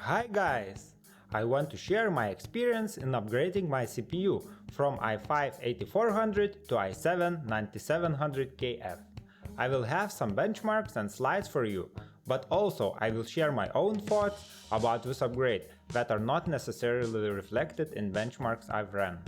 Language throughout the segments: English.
Hi guys! I want to share my experience in upgrading my CPU from i5-8400 to i7-9700KF. I will have some benchmarks and slides for you, but also I will share my own thoughts about this upgrade that are not necessarily reflected in benchmarks I've run.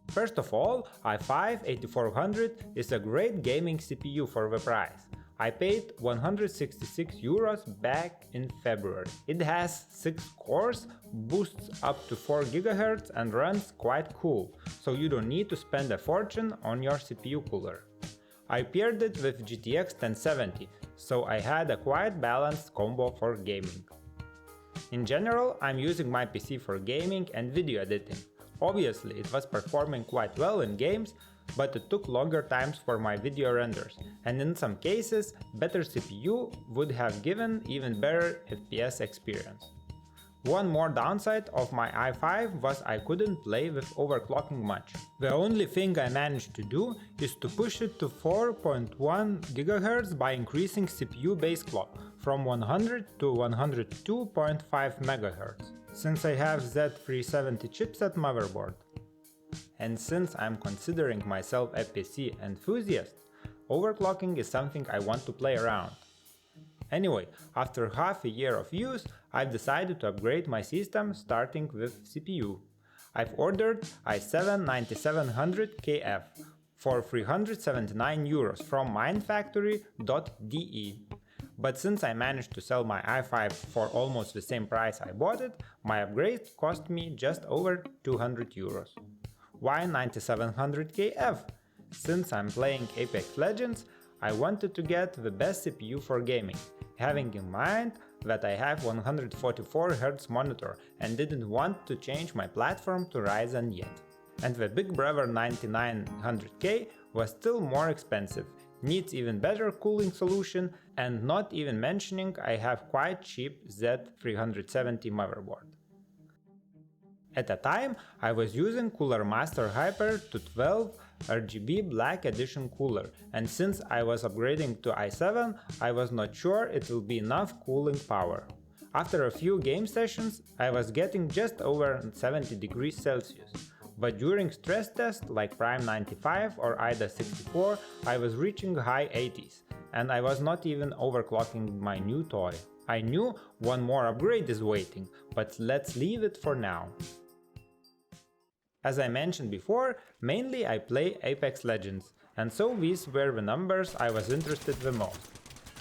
First of all, i5-8400 is a great gaming CPU for the price. I paid €166 back in February. It has 6 cores, boosts up to 4 GHz and runs quite cool, so you don't need to spend a fortune on your CPU cooler. I paired it with GTX 1070, so I had a quite balanced combo for gaming. In general, I'm using my PC for gaming and video editing. Obviously, it was performing quite well in games, but it took longer times for my video renders, and in some cases, better CPU would have given even better FPS experience. One more downside of my i5 was I couldn't play with overclocking much. The only thing I managed to do is to push it to 4.1 GHz by increasing CPU base clock from 100 to 102.5 MHz, since I have Z370 chipset motherboard. And since I'm considering myself a PC enthusiast, overclocking is something I want to play around. Anyway, after half a year of use, I've decided to upgrade my system starting with CPU. I've ordered i7-9700KF for €379 from mindfactory.de. But since I managed to sell my i5 for almost the same price I bought it, my upgrade cost me just over €200. Why 9700KF? Since I'm playing Apex Legends, I wanted to get the best CPU for gaming, having in mind that I have 144Hz monitor and didn't want to change my platform to Ryzen yet. And the big brother 9900K was still more expensive, needs even better cooling solution, and not even mentioning I have quite cheap Z370 motherboard. At the time, I was using Cooler Master Hyper 212 RGB Black Edition cooler, and since I was upgrading to i7, I was not sure it will be enough cooling power. After a few game sessions, I was getting just over 70 degrees Celsius, but during stress tests like Prime 95 or IDA 64, I was reaching high 80s, and I was not even overclocking my new toy. I knew one more upgrade is waiting, but let's leave it for now. As I mentioned before, mainly I play Apex Legends, and so these were the numbers I was interested the most.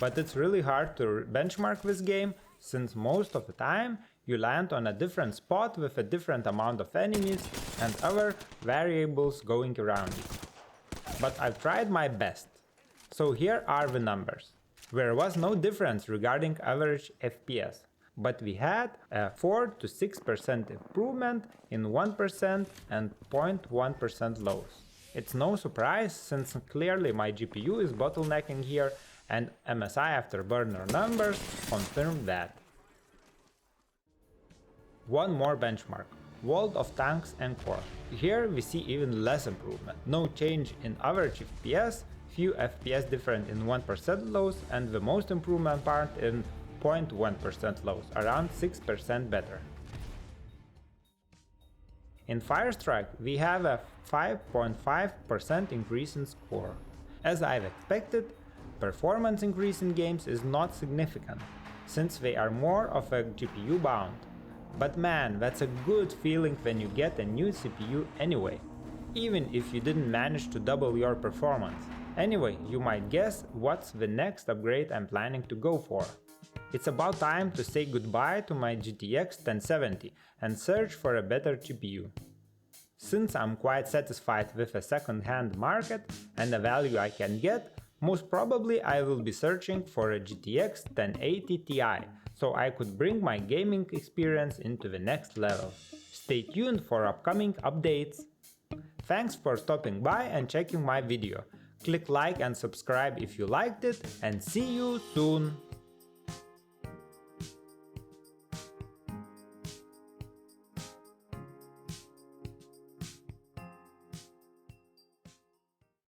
But it's really hard to benchmark this game, since most of the time you land on a different spot with a different amount of enemies and other variables going around you. But I've tried my best. So here are the numbers. There was no difference regarding average FPS, but we had a 4 to 6% improvement in 1% and 0.1% lows. It's no surprise, since clearly my GPU is bottlenecking here, and MSI Afterburner numbers confirm that. One more benchmark, World of Tanks enCore. Here we see even less improvement, no change in average FPS, few FPS different in 1% lows, and the most improvement part in 0.1% lows, around 6% better. In Firestrike we have a 5.5% increase in score. As I've expected, performance increase in games is not significant, since they are more of a GPU bound. But man, that's a good feeling when you get a new CPU anyway, even if you didn't manage to double your performance. Anyway, you might guess what's the next upgrade I'm planning to go for. It's about time to say goodbye to my GTX 1070 and search for a better GPU. Since I'm quite satisfied with a second-hand market and the value I can get, most probably I will be searching for a GTX 1080 Ti, so I could bring my gaming experience into the next level. Stay tuned for upcoming updates. Thanks for stopping by and checking my video. Click like and subscribe if you liked it, and see you soon!